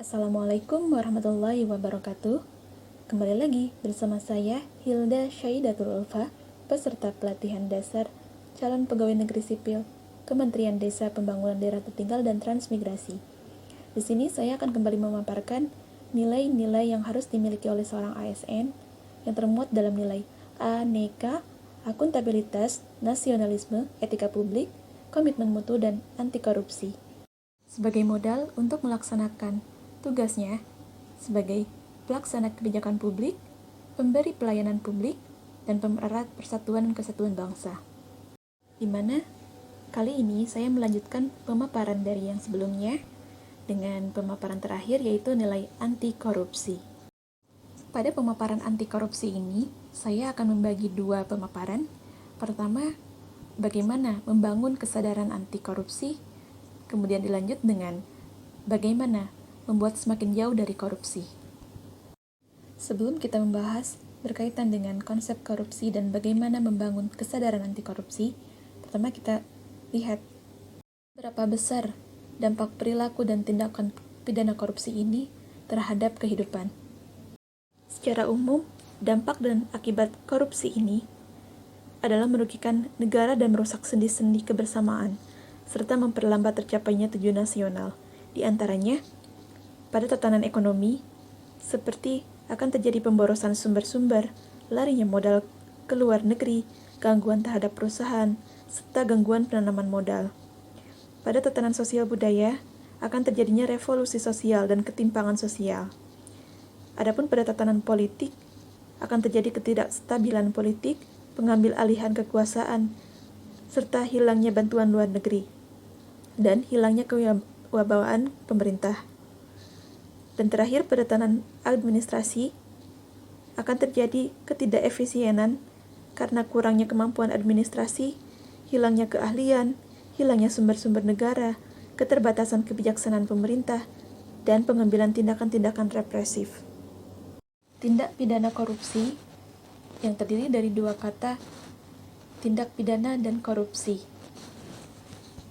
Assalamualaikum warahmatullahi wabarakatuh. Kembali lagi bersama saya Hilda Syaidatul Ulfa, peserta pelatihan dasar calon pegawai negeri sipil Kementerian Desa Pembangunan Daerah Tertinggal dan Transmigrasi. Di sini saya akan kembali memaparkan nilai-nilai yang harus dimiliki oleh seorang ASN yang termuat dalam nilai aneka, akuntabilitas, nasionalisme, etika publik, komitmen mutu, dan anti korupsi. Sebagai modal untuk melaksanakan tugasnya sebagai pelaksana kebijakan publik, pemberi pelayanan publik, dan pemerat persatuan dan kesatuan bangsa. Di mana kali ini saya melanjutkan pemaparan dari yang sebelumnya dengan pemaparan terakhir yaitu nilai anti korupsi. Pada pemaparan anti korupsi ini, saya akan membagi dua pemaparan. Pertama, bagaimana membangun kesadaran anti korupsi, kemudian dilanjut dengan bagaimana membuat semakin jauh dari korupsi. Sebelum kita membahas berkaitan dengan konsep korupsi dan bagaimana membangun kesadaran anti korupsi, pertama kita lihat berapa besar dampak perilaku dan tindakan pidana korupsi ini terhadap kehidupan. Secara umum, dampak dan akibat korupsi ini adalah merugikan negara dan merusak sendi-sendi kebersamaan, serta memperlambat tercapainya tujuan nasional. Di antaranya, pada tatanan ekonomi, seperti akan terjadi pemborosan sumber-sumber, larinya modal ke luar negeri, gangguan terhadap perusahaan, serta gangguan penanaman modal. Pada tatanan sosial budaya, akan terjadinya revolusi sosial dan ketimpangan sosial. Adapun pada tatanan politik, akan terjadi ketidakstabilan politik, pengambil alihan kekuasaan, serta hilangnya bantuan luar negeri, dan hilangnya kewibawaan pemerintah. Dan terakhir, pada tatanan administrasi, akan terjadi ketidakefisienan karena kurangnya kemampuan administrasi, hilangnya keahlian, hilangnya sumber-sumber negara, keterbatasan kebijaksanaan pemerintah, dan pengambilan tindakan-tindakan represif. Tindak pidana korupsi yang terdiri dari dua kata, tindak pidana dan korupsi,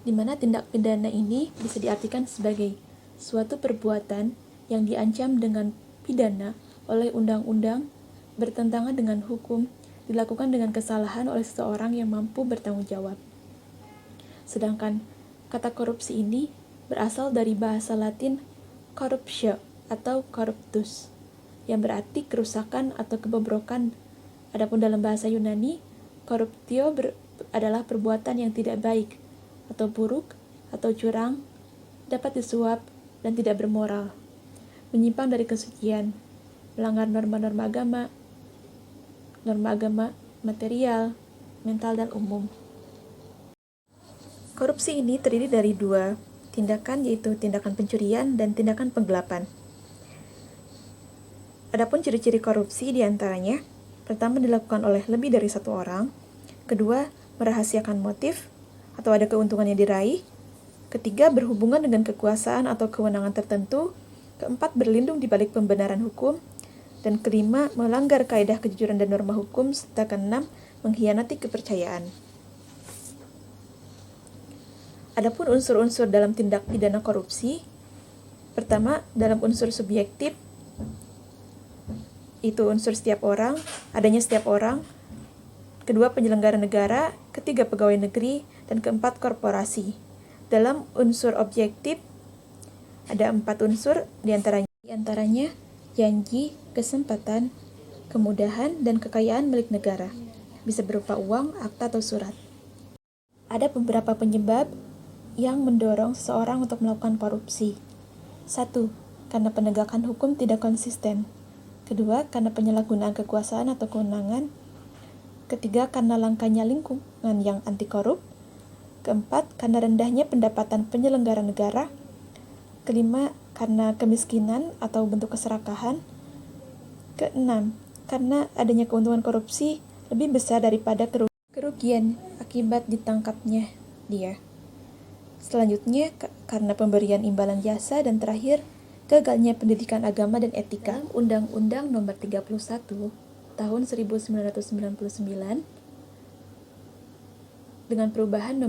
di mana tindak pidana ini bisa diartikan sebagai suatu perbuatan yang diancam dengan pidana oleh undang-undang, bertentangan dengan hukum, dilakukan dengan kesalahan oleh seseorang yang mampu bertanggung jawab. Sedangkan kata korupsi ini berasal dari bahasa Latin corruptio atau corruptus, yang berarti kerusakan atau kebobrokan. Adapun dalam bahasa Yunani, corruptio adalah perbuatan yang tidak baik, atau buruk, atau curang, dapat disuap, dan tidak bermoral, menyimpang dari kesucian, melanggar norma-norma agama, material, mental, dan umum. Korupsi ini terdiri dari dua tindakan, yaitu tindakan pencurian dan tindakan penggelapan. Adapun ciri-ciri korupsi diantaranya, pertama dilakukan oleh lebih dari satu orang, kedua merahasiakan motif atau ada keuntungan yang diraih, ketiga berhubungan dengan kekuasaan atau kewenangan tertentu, keempat berlindung di balik pembenaran hukum, dan kelima melanggar kaedah kejujuran dan norma hukum, serta keenam mengkhianati kepercayaan. Adapun unsur-unsur dalam tindak pidana korupsi, pertama dalam unsur subjektif, itu unsur adanya setiap orang, kedua penyelenggara negara, ketiga pegawai negeri, dan keempat korporasi. Dalam unsur objektif, ada 4 unsur, diantaranya janji, kesempatan, kemudahan, dan kekayaan milik negara, bisa berupa uang, akta, atau surat. Ada beberapa penyebab yang mendorong seseorang untuk melakukan korupsi. 1. Karena penegakan hukum tidak konsisten. Kedua, karena penyalahgunaan kekuasaan atau kewenangan. Ketiga, karena langkanya lingkungan yang anti korup. Keempat, karena rendahnya pendapatan penyelenggara negara. Kelima, karena kemiskinan atau bentuk keserakahan. Keenam, karena adanya keuntungan korupsi lebih besar daripada kerugian akibat ditangkapnya dia. Selanjutnya, karena pemberian imbalan jasa, dan terakhir, gagalnya pendidikan agama dan etika. Undang-Undang Nomor 31 Tahun 1999 dengan perubahan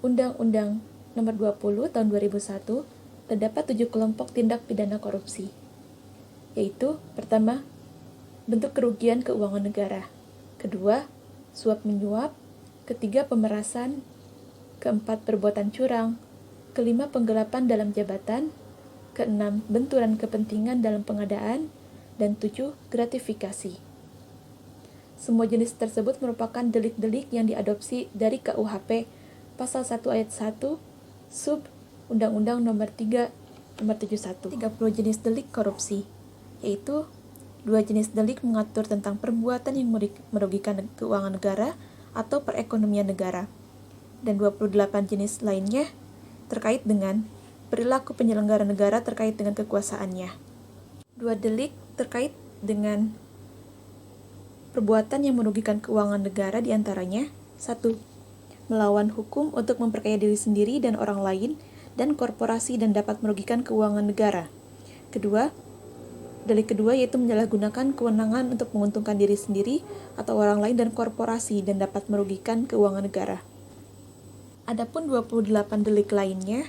Undang-Undang Nomor 20 Tahun 2001 terdapat 7 kelompok tindak pidana korupsi, yaitu pertama, bentuk kerugian keuangan negara, kedua, suap menyuap, ketiga, pemerasan, keempat, perbuatan curang, kelima, penggelapan dalam jabatan, keenam, benturan kepentingan dalam pengadaan, dan 7, gratifikasi. Semua jenis tersebut merupakan delik-delik yang diadopsi dari KUHP Pasal 1 Ayat 1 Sub Undang-Undang Nomor 3 Nomor 71. 30 jenis delik korupsi, yaitu 2 jenis delik mengatur tentang perbuatan yang merugikan keuangan negara atau perekonomian negara, dan 28 jenis lainnya terkait dengan perilaku penyelenggara negara terkait dengan kekuasaannya. 2 delik terkait dengan perbuatan yang merugikan keuangan negara diantaranya 1. Melawan hukum untuk memperkaya diri sendiri dan orang lain dan korporasi dan dapat merugikan keuangan negara. Kedua, delik kedua yaitu menyalahgunakan kewenangan untuk menguntungkan diri sendiri atau orang lain dan korporasi dan dapat merugikan keuangan negara. Adapun 28 delik lainnya,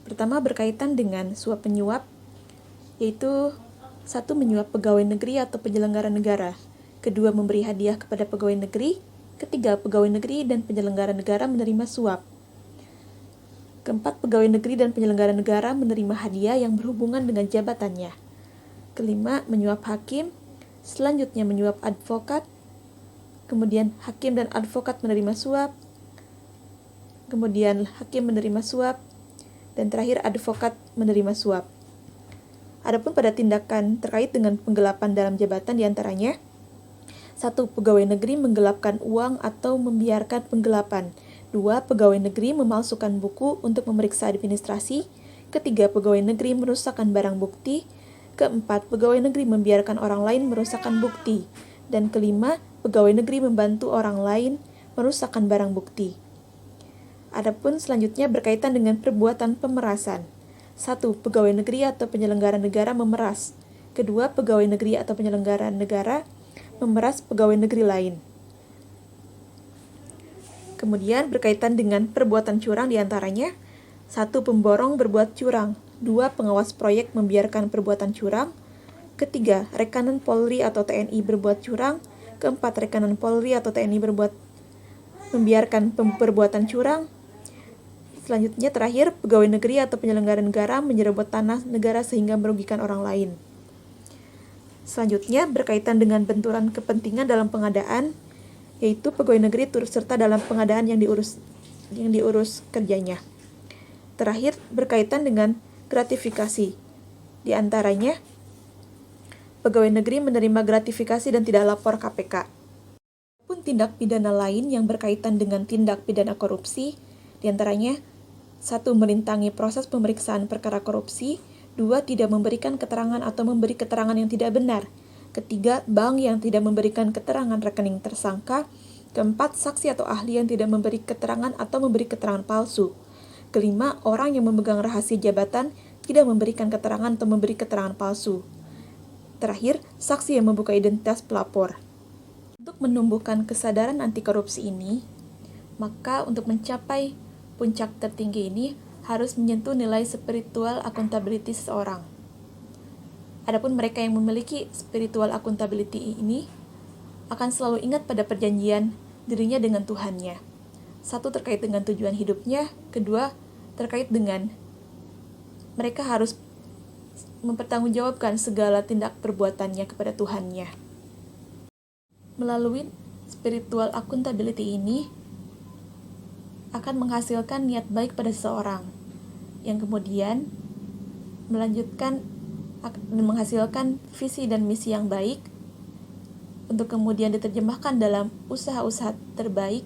pertama berkaitan dengan suap menyuap, yaitu 1. Menyuap pegawai negeri atau penyelenggara negara, kedua, memberi hadiah kepada pegawai negeri, ketiga, pegawai negeri dan penyelenggara negara menerima suap, keempat, pegawai negeri dan penyelenggara negara menerima hadiah yang berhubungan dengan jabatannya, kelima, menyuap hakim, selanjutnya menyuap advokat, kemudian hakim dan advokat menerima suap, kemudian hakim menerima suap, dan terakhir advokat menerima suap. Adapun pada tindakan terkait dengan penggelapan dalam jabatan diantaranya 1. Pegawai negeri menggelapkan uang atau membiarkan penggelapan. 2. Pegawai negeri memalsukan buku untuk memeriksa administrasi. Ketiga, pegawai negeri merusakkan barang bukti. Keempat, pegawai negeri membiarkan orang lain merusakkan bukti. Dan kelima, pegawai negeri membantu orang lain merusakkan barang bukti. Adapun selanjutnya berkaitan dengan perbuatan pemerasan. 1. Pegawai negeri atau penyelenggara negara memeras. Kedua, pegawai negeri atau penyelenggara negara memeras pegawai negeri lain. Kemudian berkaitan dengan perbuatan curang diantaranya 1. Pemborong berbuat curang. 2. Pengawas proyek membiarkan perbuatan curang. Ketiga, rekanan Polri atau TNI berbuat curang. Keempat, rekanan Polri atau TNI membiarkan perbuatan curang. Selanjutnya terakhir, pegawai negeri atau penyelenggara negara menyerobot tanah negara sehingga merugikan orang lain. Selanjutnya berkaitan dengan benturan kepentingan dalam pengadaan, yaitu pegawai negeri turut serta dalam pengadaan yang diurus kerjanya. Terakhir berkaitan dengan gratifikasi. Di antaranya, pegawai negeri menerima gratifikasi dan tidak lapor KPK. Pun tindak pidana lain yang berkaitan dengan tindak pidana korupsi, di antaranya 1. Merintangi proses pemeriksaan perkara korupsi. 2. Tidak memberikan keterangan atau memberi keterangan yang tidak benar. Ketiga, bank yang tidak memberikan keterangan rekening tersangka. Keempat, saksi atau ahli yang tidak memberi keterangan atau memberi keterangan palsu. Kelima, orang yang memegang rahasia jabatan tidak memberikan keterangan atau memberi keterangan palsu. Terakhir, saksi yang membuka identitas pelapor. Untuk menumbuhkan kesadaran anti korupsi ini, maka untuk mencapai puncak tertinggi ini harus menyentuh nilai spiritual akuntability seseorang. Adapun mereka yang memiliki spiritual accountability ini akan selalu ingat pada perjanjian dirinya dengan Tuhannya. 1. Terkait dengan tujuan hidupnya. 2. Terkait dengan mereka harus mempertanggungjawabkan segala tindak perbuatannya kepada Tuhannya. Melalui spiritual accountability ini akan menghasilkan niat baik pada seseorang, yang kemudian melanjutkan dan menghasilkan visi dan misi yang baik untuk kemudian diterjemahkan dalam usaha-usaha terbaik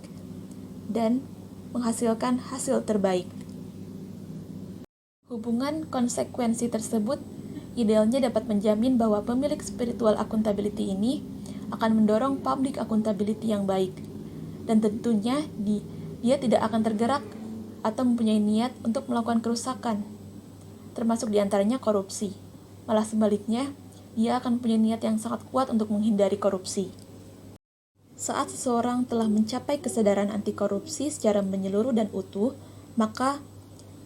dan menghasilkan hasil terbaik. Hubungan konsekuensi tersebut idealnya dapat menjamin bahwa pemilik spiritual accountability ini akan mendorong public accountability yang baik, dan tentunya dia tidak akan tergerak atau mempunyai niat untuk melakukan kerusakan, termasuk diantaranya korupsi. Malah sebaliknya, dia akan punya niat yang sangat kuat untuk menghindari korupsi. Saat seseorang telah mencapai kesadaran anti korupsi secara menyeluruh dan utuh, maka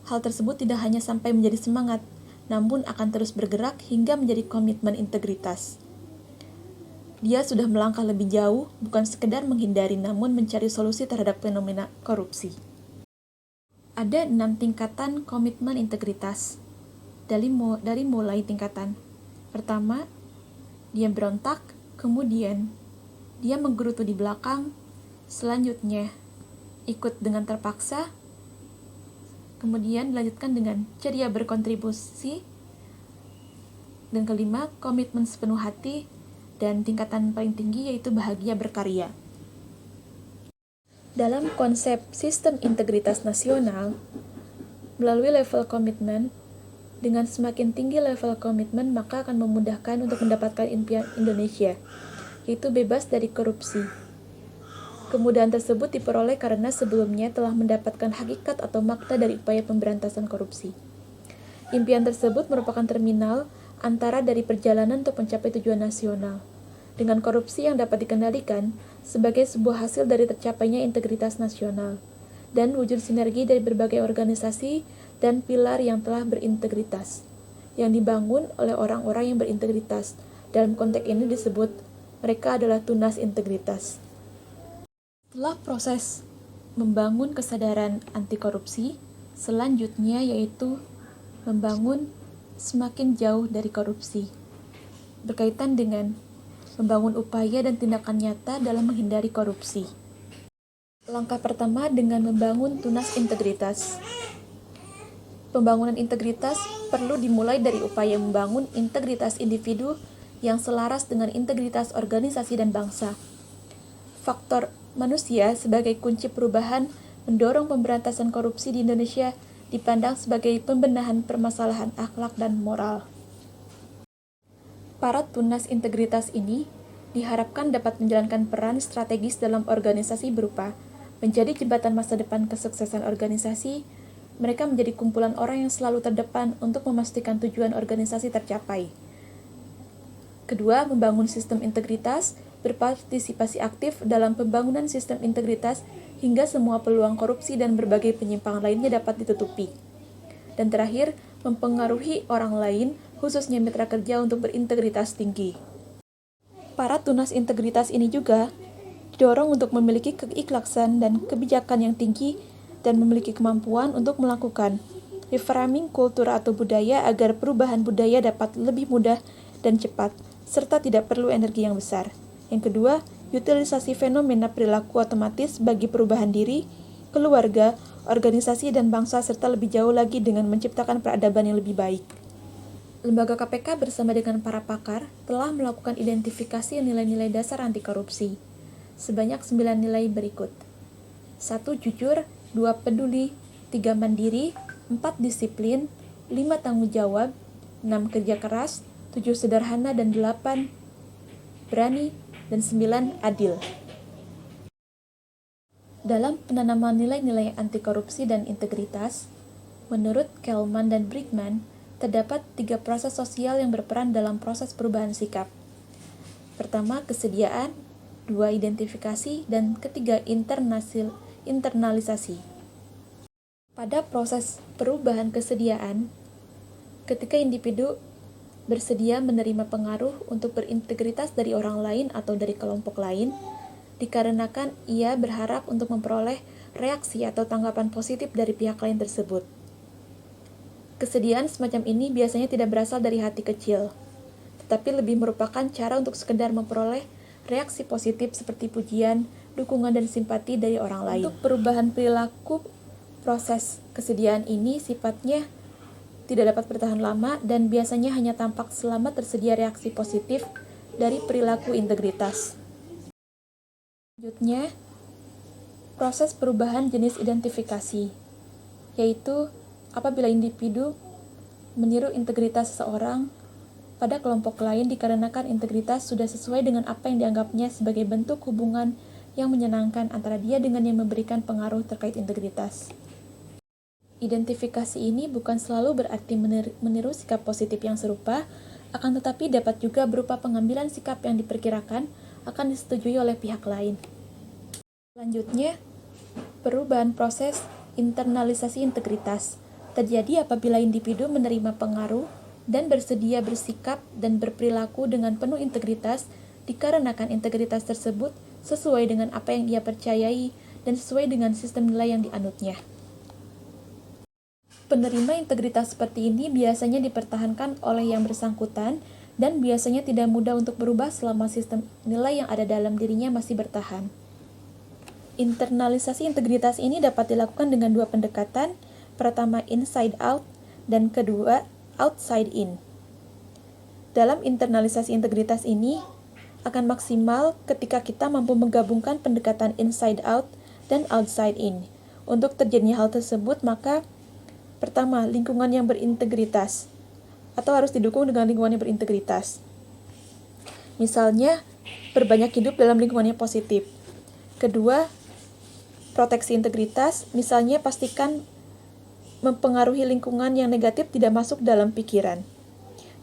Hal tersebut tidak hanya sampai menjadi semangat, namun akan terus bergerak hingga menjadi komitmen integritas. Dia sudah melangkah lebih jauh, bukan sekedar menghindari namun mencari solusi terhadap fenomena korupsi. Ada 6 tingkatan komitmen integritas. Dari mulai tingkatan pertama, dia berontak, kemudian dia menggerutu di belakang, selanjutnya ikut dengan terpaksa, kemudian dilanjutkan dengan ceria berkontribusi, dan kelima, komitmen sepenuh hati, dan tingkatan paling tinggi yaitu bahagia berkarya. Dalam konsep sistem integritas nasional, melalui level komitmen, dengan semakin tinggi level komitmen maka akan memudahkan untuk mendapatkan impian Indonesia, yaitu bebas dari korupsi. Kemudahan tersebut diperoleh karena sebelumnya telah mendapatkan hakikat atau makna dari upaya pemberantasan korupsi. Impian tersebut merupakan terminal antara dari perjalanan untuk mencapai tujuan nasional, dengan korupsi yang dapat dikendalikan sebagai sebuah hasil dari tercapainya integritas nasional, dan wujud sinergi dari berbagai organisasi dan pilar yang telah berintegritas, yang dibangun oleh orang-orang yang berintegritas. Dalam konteks ini disebut mereka adalah tunas integritas. Setelah proses membangun kesadaran anti korupsi, selanjutnya yaitu membangun semakin jauh dari korupsi, berkaitan dengan membangun upaya dan tindakan nyata dalam menghindari korupsi. Langkah pertama dengan membangun tunas integritas. Pembangunan integritas perlu dimulai dari upaya membangun integritas individu yang selaras dengan integritas organisasi dan bangsa. Faktor manusia sebagai kunci perubahan mendorong pemberantasan korupsi di Indonesia dipandang sebagai pembenahan permasalahan akhlak dan moral. Para tunas integritas ini diharapkan dapat menjalankan peran strategis dalam organisasi berupa menjadi jembatan masa depan kesuksesan organisasi. Mereka menjadi kumpulan orang yang selalu terdepan untuk memastikan tujuan organisasi tercapai. Kedua, membangun sistem integritas, berpartisipasi aktif dalam pembangunan sistem integritas hingga semua peluang korupsi dan berbagai penyimpangan lainnya dapat ditutupi. Dan terakhir, mempengaruhi orang lain, khususnya mitra kerja untuk berintegritas tinggi. Para tunas integritas ini juga didorong untuk memiliki keikhlasan dan kebijakan yang tinggi dan memiliki kemampuan untuk melakukan reframing kultur atau budaya agar perubahan budaya dapat lebih mudah dan cepat, serta tidak perlu energi yang besar. Yang kedua, utilisasi fenomena perilaku otomatis bagi perubahan diri, keluarga, organisasi, dan bangsa, serta lebih jauh lagi dengan menciptakan peradaban yang lebih baik. Lembaga KPK bersama dengan para pakar telah melakukan identifikasi nilai-nilai dasar anti korupsi. Sebanyak 9 nilai berikut. 1. Jujur, 2. Peduli, 3. Mandiri, 4. Disiplin, 5. Tanggung jawab, 6. Kerja keras, 7. Sederhana, dan 8. Berani, dan 9. Adil. Dalam penanaman nilai-nilai anti korupsi dan integritas, menurut Kelman dan Brickman, terdapat 3 proses sosial yang berperan dalam proses perubahan sikap. Pertama, kesediaan, 2. Identifikasi, dan ketiga, internalisasi. Pada proses perubahan kesediaan, ketika individu bersedia menerima pengaruh untuk berintegritas dari orang lain atau dari kelompok lain, dikarenakan ia berharap untuk memperoleh reaksi atau tanggapan positif dari pihak lain tersebut. Kesediaan semacam ini biasanya tidak berasal dari hati kecil, tetapi lebih merupakan cara untuk sekedar memperoleh reaksi positif seperti pujian, dukungan, dan simpati dari orang lain. Untuk perubahan perilaku, proses kesediaan ini sifatnya tidak dapat bertahan lama dan biasanya hanya tampak selama tersedia reaksi positif dari perilaku integritas. Selanjutnya, proses perubahan jenis identifikasi, yaitu apabila individu meniru integritas seseorang pada kelompok lain dikarenakan integritas sudah sesuai dengan apa yang dianggapnya sebagai bentuk hubungan yang menyenangkan antara dia dengan yang memberikan pengaruh terkait integritas. Identifikasi ini bukan selalu berarti meniru sikap positif yang serupa, akan tetapi dapat juga berupa pengambilan sikap yang diperkirakan akan disetujui oleh pihak lain. Selanjutnya, perubahan proses internalisasi integritas terjadi apabila individu menerima pengaruh dan bersedia bersikap dan berperilaku dengan penuh integritas dikarenakan integritas tersebut sesuai dengan apa yang ia percayai dan sesuai dengan sistem nilai yang dianutnya. Penerima integritas seperti ini biasanya dipertahankan oleh yang bersangkutan dan biasanya tidak mudah untuk berubah selama sistem nilai yang ada dalam dirinya masih bertahan. Internalisasi integritas ini dapat dilakukan dengan dua pendekatan, pertama inside out dan kedua outside in. Dalam internalisasi integritas ini akan maksimal ketika kita mampu menggabungkan pendekatan inside out dan outside in. Untuk terjadinya hal tersebut, maka pertama, lingkungan yang berintegritas atau harus didukung dengan lingkungan yang berintegritas. Misalnya, berbanyak hidup dalam lingkungan yang positif. Kedua, proteksi integritas, misalnya pastikan mempengaruhi lingkungan yang negatif tidak masuk dalam pikiran.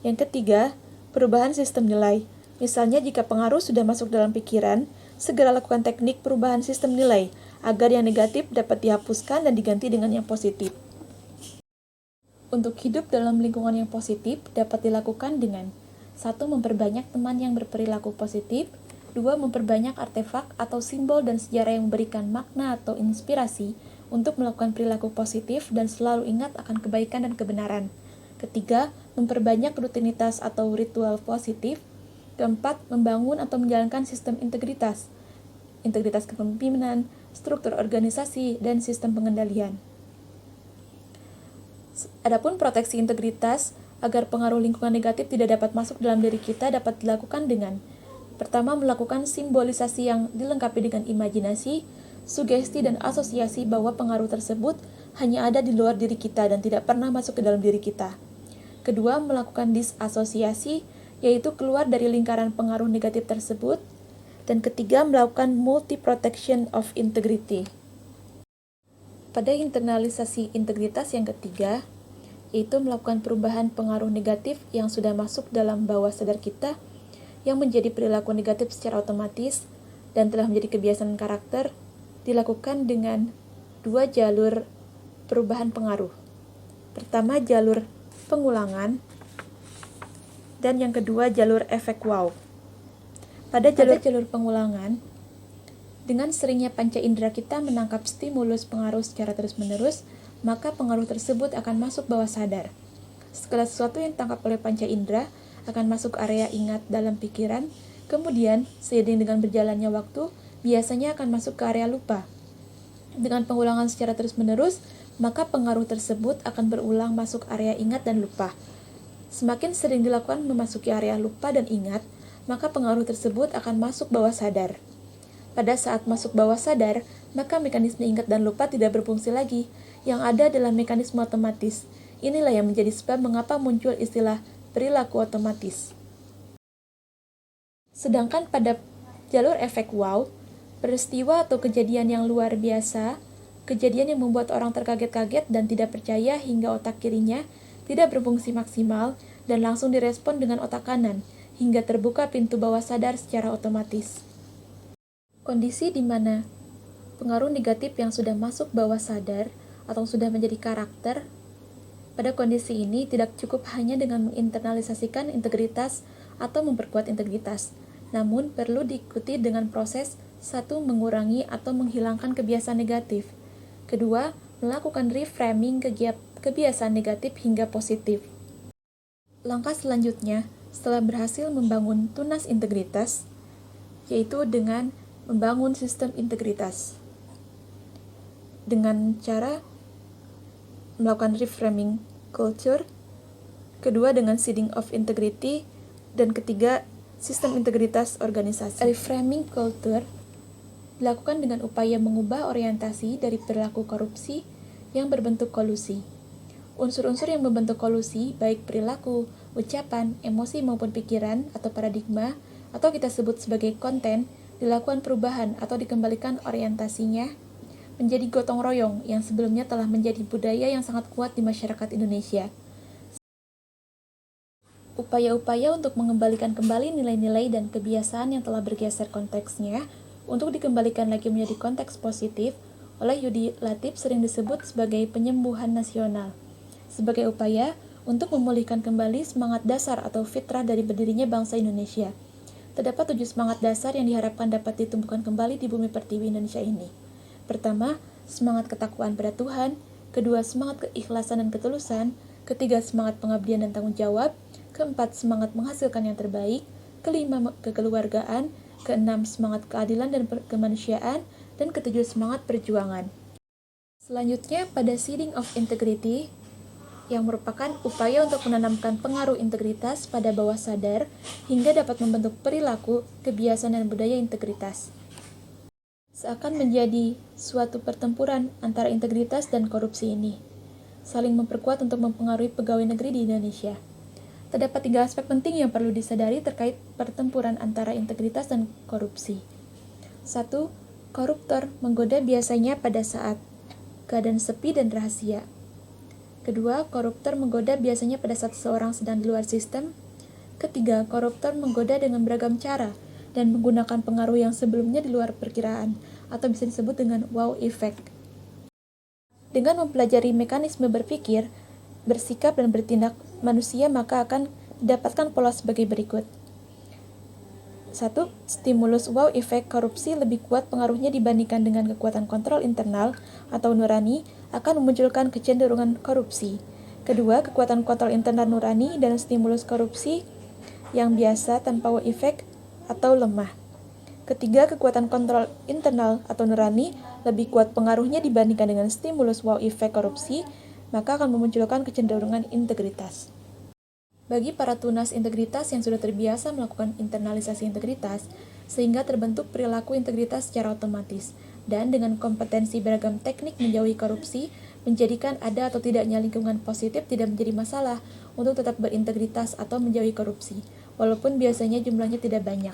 Yang ketiga, perubahan sistem nilai. Misalnya jika pengaruh sudah masuk dalam pikiran, segera lakukan teknik perubahan sistem nilai agar yang negatif dapat dihapuskan dan diganti dengan yang positif. Untuk hidup dalam lingkungan yang positif dapat dilakukan dengan 1. Memperbanyak teman yang berperilaku positif. 2. Memperbanyak artefak atau simbol dan sejarah yang memberikan makna atau inspirasi untuk melakukan perilaku positif dan selalu ingat akan kebaikan dan kebenaran. Ketiga, memperbanyak rutinitas atau ritual positif. Keempat, membangun atau menjalankan sistem integritas. Integritas kepemimpinan, struktur organisasi, dan sistem pengendalian. Adapun proteksi integritas agar pengaruh lingkungan negatif tidak dapat masuk dalam diri kita dapat dilakukan dengan pertama, melakukan simbolisasi yang dilengkapi dengan imajinasi, sugesti, dan asosiasi bahwa pengaruh tersebut hanya ada di luar diri kita dan tidak pernah masuk ke dalam diri kita. Kedua, melakukan disasosiasi, yaitu keluar dari lingkaran pengaruh negatif tersebut. Dan ketiga, melakukan multi-protection of integrity. Pada internalisasi integritas yang ketiga, yaitu melakukan perubahan pengaruh negatif yang sudah masuk dalam bawah sadar kita, yang menjadi perilaku negatif secara otomatis dan telah menjadi kebiasaan karakter, dilakukan dengan 2 jalur perubahan pengaruh. Pertama, jalur pengulangan, dan yang kedua, jalur efek wow. Pada jalur pengulangan, dengan seringnya panca indera kita menangkap stimulus pengaruh secara terus-menerus, maka pengaruh tersebut akan masuk bawah sadar. Segala sesuatu yang ditangkap oleh panca indera akan masuk area ingat dalam pikiran, kemudian seiring dengan berjalannya waktu, biasanya akan masuk ke area lupa. Dengan pengulangan secara terus-menerus, maka pengaruh tersebut akan berulang masuk area ingat dan lupa. Semakin sering dilakukan memasuki area lupa dan ingat, maka pengaruh tersebut akan masuk bawah sadar. Pada saat masuk bawah sadar, maka mekanisme ingat dan lupa tidak berfungsi lagi. Yang ada adalah mekanisme otomatis. Inilah yang menjadi sebab mengapa muncul istilah perilaku otomatis. Sedangkan pada jalur efek wow, peristiwa atau kejadian yang luar biasa, kejadian yang membuat orang terkaget-kaget dan tidak percaya hingga otak kirinya tidak berfungsi maksimal dan langsung direspon dengan otak kanan, hingga terbuka pintu bawah sadar secara otomatis. Kondisi di mana pengaruh negatif yang sudah masuk bawah sadar atau sudah menjadi karakter, pada kondisi ini tidak cukup hanya dengan menginternalisasikan integritas atau memperkuat integritas, namun perlu diikuti dengan proses 1. Mengurangi atau menghilangkan kebiasaan negatif. Kedua, melakukan reframing kebiasaan negatif hingga positif. Langkah selanjutnya, setelah berhasil membangun tunas integritas, yaitu dengan membangun sistem integritas dengan cara melakukan reframing culture, kedua dengan seeding of integrity, dan ketiga sistem integritas organisasi. Reframing culture dilakukan dengan upaya mengubah orientasi dari perilaku korupsi yang berbentuk kolusi. Unsur-unsur yang membentuk kolusi, baik perilaku, ucapan, emosi maupun pikiran atau paradigma, atau kita sebut sebagai konten, dilakukan perubahan atau dikembalikan orientasinya menjadi gotong royong yang sebelumnya telah menjadi budaya yang sangat kuat di masyarakat Indonesia. Upaya-upaya untuk mengembalikan kembali nilai-nilai dan kebiasaan yang telah bergeser konteksnya untuk dikembalikan lagi menjadi konteks positif oleh Yudi Latif sering disebut sebagai penyembuhan nasional. sebagai upaya untuk memulihkan kembali semangat dasar atau fitrah dari berdirinya bangsa Indonesia. Terdapat 7 semangat dasar yang diharapkan dapat ditumbuhkan kembali di bumi pertiwi Indonesia ini. Pertama, semangat ketakwaan pada Tuhan. Kedua, semangat keikhlasan dan ketulusan. Ketiga, semangat pengabdian dan tanggung jawab. Keempat, semangat menghasilkan yang terbaik. Kelima, kekeluargaan. Keenam, semangat keadilan dan kemanusiaan. Dan ketujuh, semangat perjuangan. Selanjutnya, pada Seeding of Integrity, yang merupakan upaya untuk menanamkan pengaruh integritas pada bawah sadar hingga dapat membentuk perilaku, kebiasaan, dan budaya integritas. Seakan menjadi suatu pertempuran antara integritas dan korupsi ini, saling memperkuat untuk mempengaruhi pegawai negeri di Indonesia. Terdapat 3 aspek penting yang perlu disadari terkait pertempuran antara integritas dan korupsi. 1. Koruptor menggoda biasanya pada saat keadaan sepi dan rahasia. Kedua, koruptor menggoda biasanya pada saat seseorang sedang di luar sistem. Ketiga, koruptor menggoda dengan beragam cara dan menggunakan pengaruh yang sebelumnya di luar perkiraan, atau bisa disebut dengan wow effect. Dengan mempelajari mekanisme berpikir, bersikap, dan bertindak manusia, maka akan didapatkan pola sebagai berikut. 1. Stimulus wow effect korupsi lebih kuat pengaruhnya dibandingkan dengan kekuatan kontrol internal atau nurani akan memunculkan kecenderungan korupsi. Kedua, kekuatan kontrol internal nurani dan stimulus korupsi yang biasa tanpa wow effect atau lemah. Ketiga, kekuatan kontrol internal atau nurani lebih kuat pengaruhnya dibandingkan dengan stimulus wow effect korupsi, maka akan memunculkan kecenderungan integritas. Bagi para tunas integritas yang sudah terbiasa melakukan internalisasi integritas, sehingga terbentuk perilaku integritas secara otomatis, dan dengan kompetensi beragam teknik menjauhi korupsi, menjadikan ada atau tidaknya lingkungan positif tidak menjadi masalah untuk tetap berintegritas atau menjauhi korupsi, walaupun biasanya jumlahnya tidak banyak.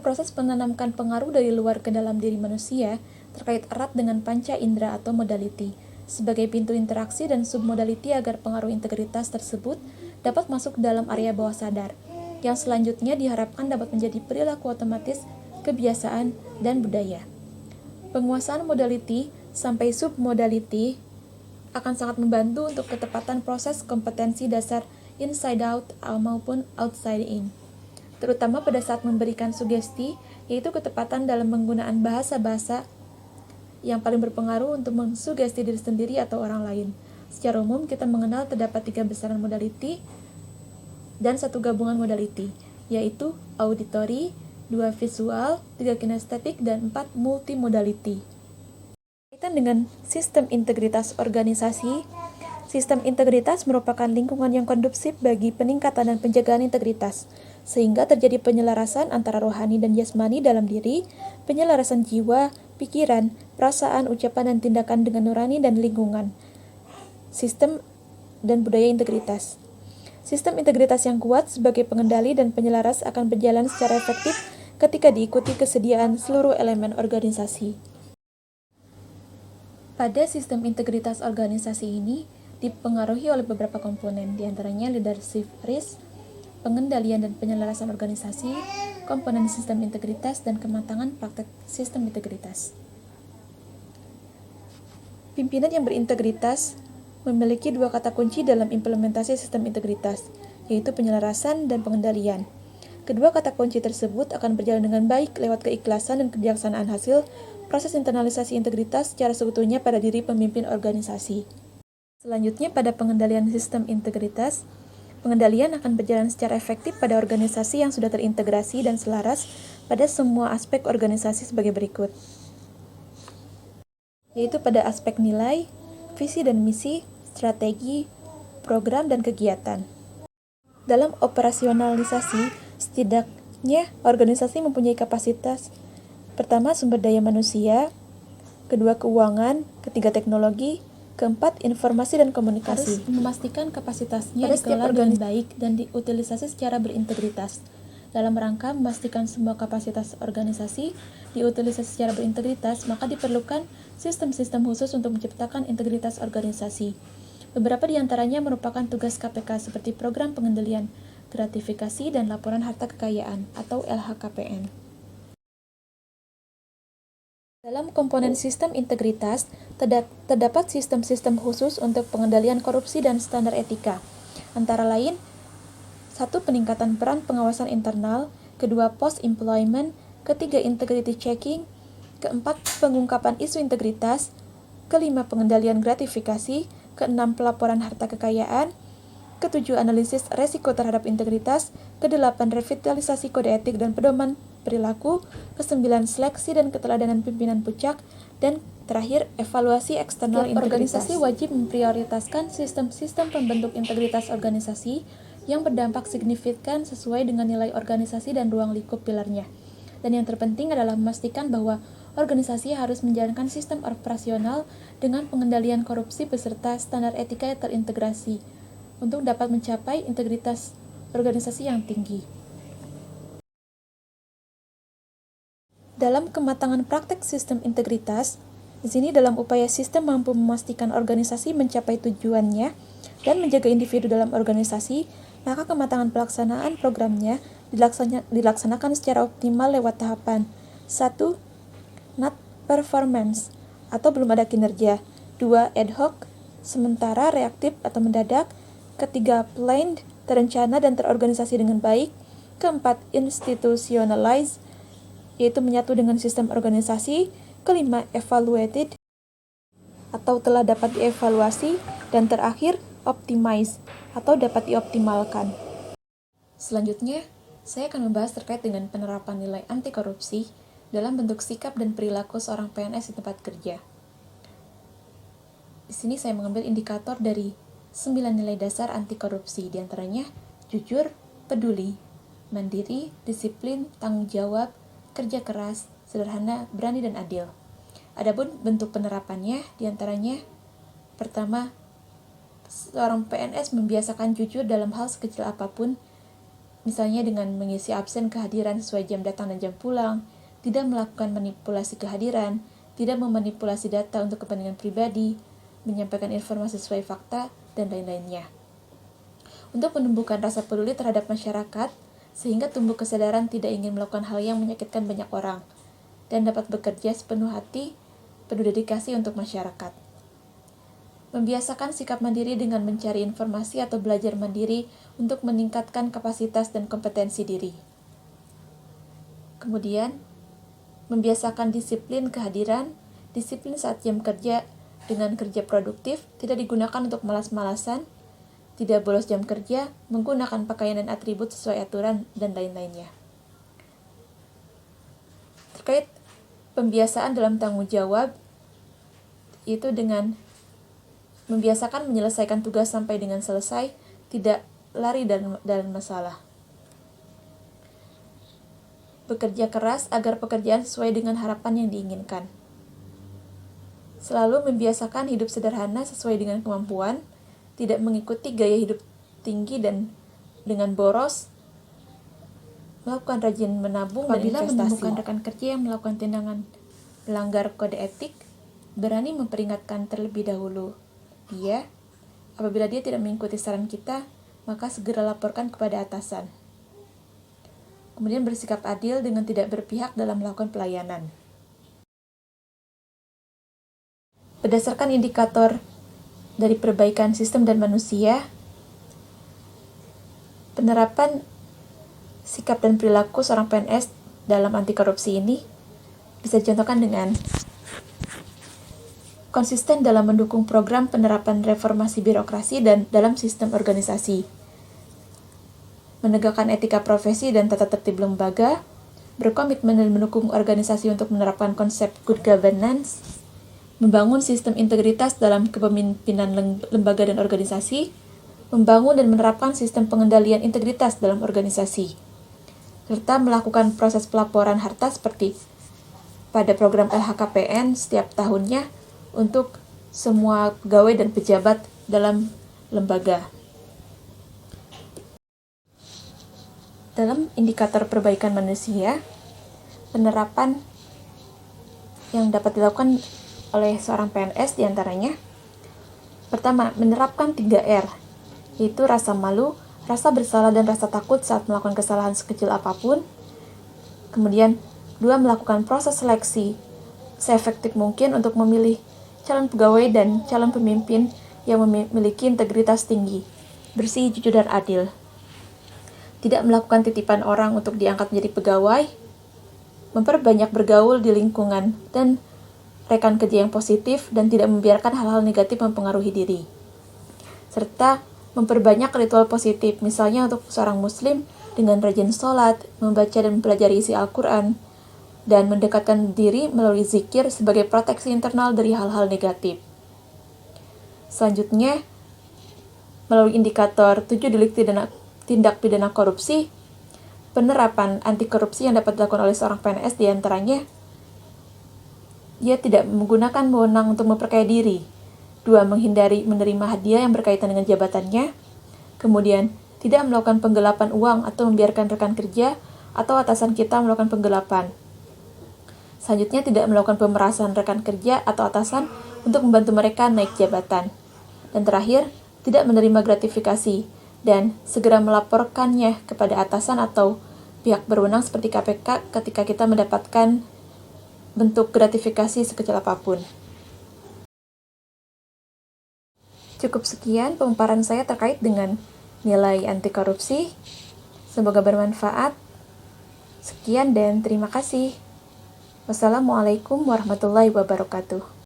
Proses menanamkan pengaruh dari luar ke dalam diri manusia terkait erat dengan panca indera atau modality, sebagai pintu interaksi dan submodality agar pengaruh integritas tersebut dapat masuk ke dalam area bawah sadar, yang selanjutnya diharapkan dapat menjadi perilaku otomatis, kebiasaan, dan budaya. Penguasaan modality sampai submodality akan sangat membantu untuk ketepatan proses kompetensi dasar inside out maupun outside in, terutama pada saat memberikan sugesti, yaitu ketepatan dalam penggunaan bahasa-bahasa yang paling berpengaruh untuk mensugesti diri sendiri atau orang lain. Secara umum, kita mengenal terdapat 3 besaran modality dan 1 gabungan modality, yaitu auditory, 2 visual, 3 kinestetik, dan 4 multimodality. Kaitan dengan sistem integritas organisasi, sistem integritas merupakan lingkungan yang kondusif bagi peningkatan dan penjagaan integritas, sehingga terjadi penyelarasan antara rohani dan jasmani dalam diri, penyelarasan jiwa, pikiran, perasaan, ucapan, dan tindakan dengan nurani dan lingkungan. Sistem dan budaya integritas. Sistem integritas yang kuat sebagai pengendali dan penyelaras akan berjalan secara efektif ketika diikuti kesediaan seluruh elemen organisasi. Pada sistem integritas organisasi ini dipengaruhi oleh beberapa komponen, diantaranya leadership risk, pengendalian dan penyelarasan organisasi, komponen sistem integritas, dan kematangan praktek sistem integritas. Pimpinan yang berintegritas memiliki 2 kata kunci dalam implementasi sistem integritas, yaitu penyelarasan dan pengendalian. Kedua kata kunci tersebut akan berjalan dengan baik lewat keikhlasan dan kebijaksanaan hasil proses internalisasi integritas secara seutuhnya pada diri pemimpin organisasi. Selanjutnya, pada pengendalian sistem integritas, pengendalian akan berjalan secara efektif pada organisasi yang sudah terintegrasi dan selaras pada semua aspek organisasi sebagai berikut, yaitu pada aspek nilai, visi dan misi, strategi, program, dan kegiatan. Dalam operasionalisasi, setidaknya organisasi mempunyai kapasitas: pertama, sumber daya manusia; kedua, keuangan; ketiga, teknologi; keempat, informasi dan komunikasi. Harus memastikan kapasitasnya dikelola dengan baik dan diutilisasi secara berintegritas. Dalam rangka memastikan semua kapasitas organisasi diutilisasi secara berintegritas, maka diperlukan sistem-sistem khusus untuk menciptakan integritas organisasi. Beberapa di antaranya merupakan tugas KPK seperti program pengendalian gratifikasi dan laporan harta kekayaan atau LHKPN. Dalam komponen sistem integritas, terdapat sistem-sistem khusus untuk pengendalian korupsi dan standar etika. Antara lain, 1. Peningkatan peran pengawasan internal, 2. Post-employment, 3. Integrity checking, 4. Pengungkapan isu integritas, 5. Pengendalian gratifikasi, 6. Pelaporan harta kekayaan, 7. Analisis resiko terhadap integritas, 8. Revitalisasi kode etik dan pedoman perilaku, 9. Seleksi dan keteladanan pimpinan pucak, dan terakhir, evaluasi eksternal integritas. Organisasi wajib memprioritaskan sistem-sistem pembentuk integritas organisasi yang berdampak signifikan sesuai dengan nilai organisasi dan ruang lingkup pilarnya. Dan yang terpenting adalah memastikan bahwa organisasi harus menjalankan sistem operasional dengan pengendalian korupsi beserta standar etika yang terintegrasi untuk dapat mencapai integritas organisasi yang tinggi. Dalam kematangan praktek sistem integritas, di sini dalam upaya sistem mampu memastikan organisasi mencapai tujuannya dan menjaga individu dalam organisasi, maka kematangan pelaksanaan programnya dilaksanakan secara optimal lewat tahapan 1. Not performance atau belum ada kinerja, 2. Ad hoc, sementara, reaktif atau mendadak, 3. Planned, terencana dan terorganisasi dengan baik, 4. Institutionalized, yaitu menyatu dengan sistem organisasi, 5. Evaluated, atau telah dapat dievaluasi, dan terakhir optimize, atau dapat dioptimalkan. Selanjutnya, saya akan membahas terkait dengan penerapan nilai anti korupsi dalam bentuk sikap dan perilaku seorang PNS di tempat kerja. Di sini saya mengambil indikator dari 9 nilai dasar anti korupsi, diantaranya jujur, peduli, mandiri, disiplin, tanggung jawab, kerja keras, sederhana, berani, dan adil. Adapun bentuk penerapannya, diantaranya pertama, seorang PNS membiasakan jujur dalam hal sekecil apapun, misalnya dengan mengisi absen kehadiran sesuai jam datang dan jam pulang, tidak melakukan manipulasi kehadiran, tidak memanipulasi data untuk kepentingan pribadi, menyampaikan informasi sesuai fakta, dan lain-lainnya. Untuk menumbuhkan rasa peduli terhadap masyarakat, sehingga tumbuh kesadaran tidak ingin melakukan hal yang menyakitkan banyak orang, dan dapat bekerja sepenuh hati, penuh dedikasi untuk masyarakat. Membiasakan sikap mandiri dengan mencari informasi atau belajar mandiri untuk meningkatkan kapasitas dan kompetensi diri. Kemudian, membiasakan disiplin kehadiran, disiplin saat jam kerja dengan kerja produktif, tidak digunakan untuk malas-malasan, tidak bolos jam kerja, menggunakan pakaian dan atribut sesuai aturan, dan lain-lainnya. Terkait pembiasaan dalam tanggung jawab, itu dengan membiasakan menyelesaikan tugas sampai dengan selesai, tidak lari dalam masalah. Bekerja keras agar pekerjaan sesuai dengan harapan yang diinginkan. Selalu membiasakan hidup sederhana sesuai dengan kemampuan, tidak mengikuti gaya hidup tinggi dan dengan boros, melakukan rajin menabung dan investasi. Menemukan rekan kerja yang melakukan tindakan melanggar kode etik, berani memperingatkan terlebih dahulu dia. Apabila dia tidak mengikuti saran kita, maka segera laporkan kepada atasan. Kemudian bersikap adil dengan tidak berpihak dalam melakukan pelayanan. Berdasarkan indikator dari perbaikan sistem dan manusia, penerapan sikap dan perilaku seorang PNS dalam anti korupsi ini bisa dicontohkan dengan konsisten dalam mendukung program penerapan reformasi birokrasi dan dalam sistem organisasi, menegakkan etika profesi dan tata tertib lembaga, berkomitmen dan mendukung organisasi untuk menerapkan konsep good governance, membangun sistem integritas dalam kepemimpinan lembaga dan organisasi, membangun dan menerapkan sistem pengendalian integritas dalam organisasi, serta melakukan proses pelaporan harta seperti pada program LHKPN setiap tahunnya untuk semua pegawai dan pejabat dalam lembaga. Dalam indikator perbaikan manusia, penerapan yang dapat dilakukan oleh seorang PNS diantaranya, pertama, menerapkan 3R, yaitu rasa malu, rasa bersalah, dan rasa takut saat melakukan kesalahan sekecil apapun. Kemudian, 2. Melakukan proses seleksi seefektif mungkin untuk memilih calon pegawai dan calon pemimpin yang memiliki integritas tinggi, bersih, jujur, dan adil. Tidak melakukan titipan orang untuk diangkat menjadi pegawai, memperbanyak bergaul di lingkungan dan rekan kerja yang positif dan tidak membiarkan hal-hal negatif mempengaruhi diri. Serta memperbanyak ritual positif, misalnya untuk seorang muslim dengan rajin sholat, membaca dan mempelajari isi Al-Quran, dan mendekatkan diri melalui zikir sebagai proteksi internal dari hal-hal negatif. Selanjutnya, melalui indikator 7 delik tindak pidana korupsi, penerapan anti korupsi yang dapat dilakukan oleh seorang PNS diantaranya, ia tidak menggunakan wewenang untuk memperkaya diri. 2. Menghindari menerima hadiah yang berkaitan dengan jabatannya. Kemudian, tidak melakukan penggelapan uang atau membiarkan rekan kerja atau atasan kita melakukan penggelapan. Selanjutnya, tidak melakukan pemerasan rekan kerja atau atasan untuk membantu mereka naik jabatan. Dan terakhir, tidak menerima gratifikasi dan segera melaporkannya kepada atasan atau pihak berwenang seperti KPK ketika kita mendapatkan bentuk gratifikasi sekecil apapun. Cukup sekian pemaparan saya terkait dengan nilai anti korupsi. Semoga bermanfaat. Sekian dan terima kasih. Wassalamualaikum warahmatullahi wabarakatuh.